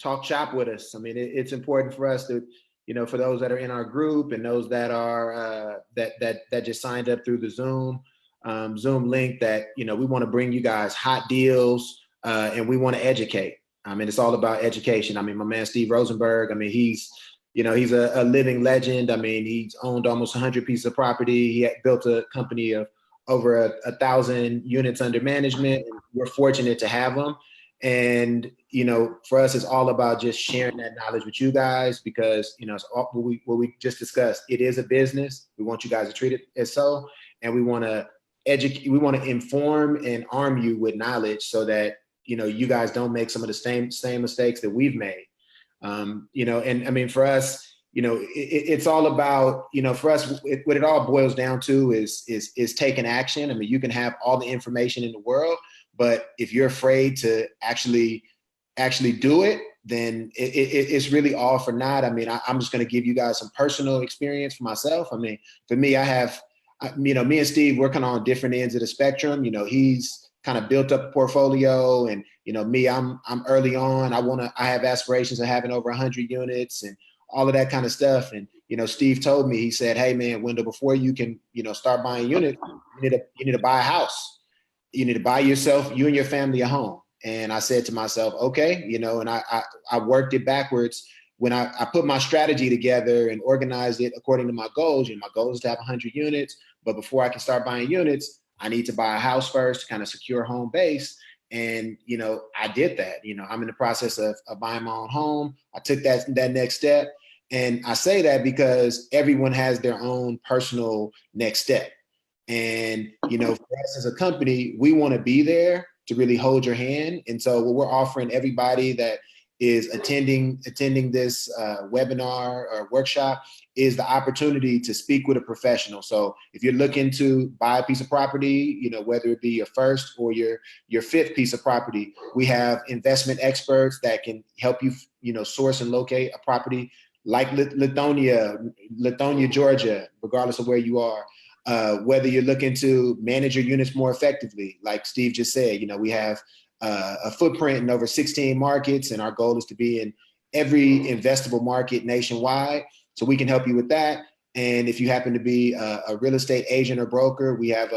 talk shop with us. I mean, it's important for us to, for those that are in our group and those that are that just signed up through the Zoom link that, we want to bring you guys hot deals and we want to educate. I mean, it's all about education. I mean, my man, Steve Rozenberg, I mean, he's a living legend. I mean, he's owned almost 100 pieces of property. He had built a company of over 1,000 units under management. And we're fortunate to have him. And, for us, it's all about just sharing that knowledge with you guys because, it's all, what we just discussed. It is a business. We want you guys to treat it as so. And we want to educate, we want to inform and arm you with knowledge so that, you guys don't make some of the same mistakes that we've made. And I mean, for us, it's all about, for us, what it all boils down to is taking action. I mean, you can have all the information in the world, but if you're afraid to actually do it, then it's really all for naught. I mean, I'm just going to give you guys some personal experience for myself. I mean, for me, me and Steve working on different ends of the spectrum. He's kind of built up a portfolio, and me, I'm early on. I have aspirations of having over 100 units and all of that kind of stuff. And Steve told me, he said, "Hey man, Wendell, before you can start buying units, you need to buy a house. You need to buy yourself, you and your family, a home." And I said to myself, okay, and I worked it backwards. When I put my strategy together and organized it according to my goals, my goal is to have 100 units. But before I can start buying units, I need to buy a house first to kind of secure home base. And, I did that. I'm in the process of buying my own home. I took that next step. And I say that because everyone has their own personal next step. And, for us as a company, we want to be there to really hold your hand. And so what we're offering everybody that is attending this webinar or workshop is the opportunity to speak with a professional. So if you're looking to buy a piece of property, whether it be your first or your fifth piece of property, we have investment experts that can help you, source and locate a property like Lithonia, Georgia, regardless of where you are. Whether you're looking to manage your units more effectively, like Steve just said, we have a footprint in over 16 markets, and our goal is to be in every investable market nationwide. So we can help you with that. And if you happen to be a real estate agent or broker, we have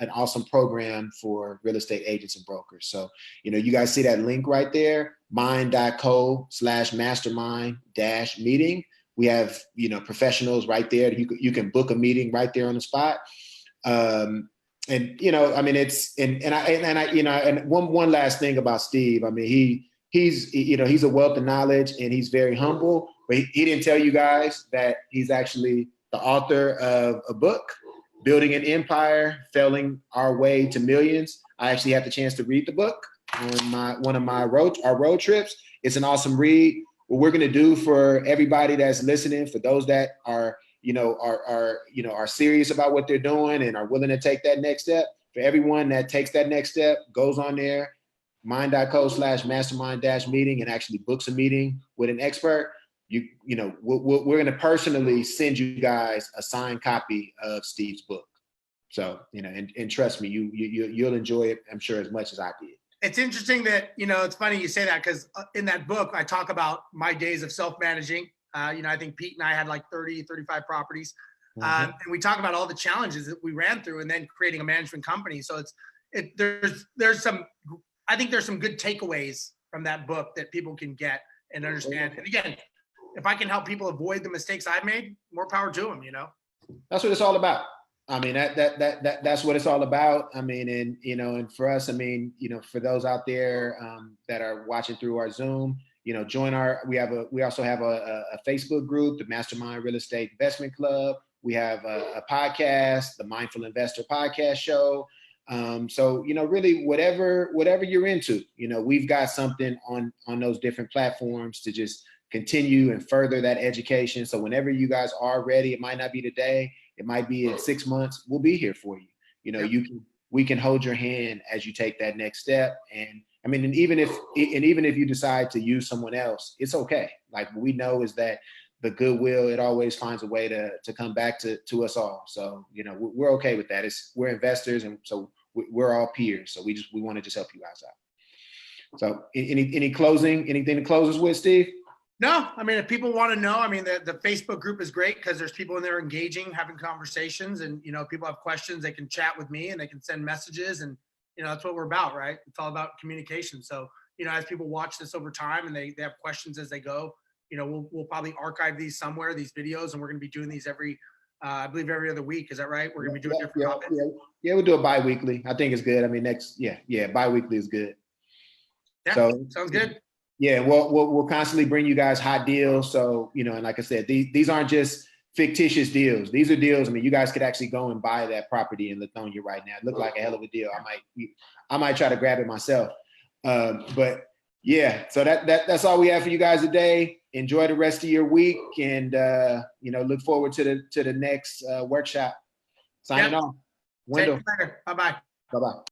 an awesome program for real estate agents and brokers. So, you guys see that link right there, mind.co/mastermind-meeting. We have, professionals right there. You can book a meeting right there on the spot. And, I mean, and one last thing about Steve. I mean, he's a wealth of knowledge and he's very humble, but he didn't tell you guys that he's actually the author of a book, Building an Empire, Failing Our Way to Millions. I actually had the chance to read the book on one of our road trips. It's an awesome read. What we're going to do for everybody that's listening, for those that are serious about what they're doing and are willing to take that next step, for everyone that takes that next step, goes on there, mind.co/mastermind-meeting, and actually books a meeting with an expert, we're going to personally send you guys a signed copy of Steve's book. So, and trust me, you'll enjoy it, I'm sure, as much as I did. It's interesting that, it's funny you say that, because in that book, I talk about my days of self-managing. I think Pete and I had like 30, 35 properties. And we talk about all the challenges that we ran through and then creating a management company. So there's some good takeaways from that book that people can get and understand. And again, if I can help people avoid the mistakes I've made, more power to them, That's what it's all about. I mean, that's what it's all about. I mean, and for us, I mean, for those out there that are watching through our Zoom, join we also have a Facebook group, the Mastermind Real Estate Investment Club. We have a podcast, the Mindful Investor Podcast Show. So, really whatever you're into, we've got something on those different platforms to just continue and further that education. So whenever you guys are ready, it might not be today, it might be in 6 months, we'll be here for you. We can hold your hand as you take that next step. And I mean, and even if you decide to use someone else, it's okay. Like, what we know is that the goodwill, it always finds a way to come back to us all. So, we're okay with that. We're investors, and so we're all peers. So we want to just help you guys out. So anything to close us with, Steve? No, I mean, if people want to know, I mean, the Facebook group is great because there's people in there engaging, having conversations, and, people have questions, they can chat with me and they can send messages, and, that's what we're about, right? It's all about communication. So, as people watch this over time and they have questions as they go, we'll probably archive these somewhere, these videos, and we're going to be doing these I believe every other week. Is that right? We're going to be doing different topics. Yeah, we'll do it bi-weekly. I think it's good. I mean, bi-weekly is good. Yeah, So sounds good. yeah, we'll constantly bring you guys hot deals. So, you know, and like I said, these aren't just fictitious deals. These are deals. I mean, you guys could actually go and buy that property in Lithonia right now. It looked like a hell of a deal. I might try to grab it myself. But yeah, so that's all we have for you guys today. Enjoy the rest of your week, and you know, look forward to the next workshop. Signing off. Wendell. Take care. Bye-bye. Bye-bye.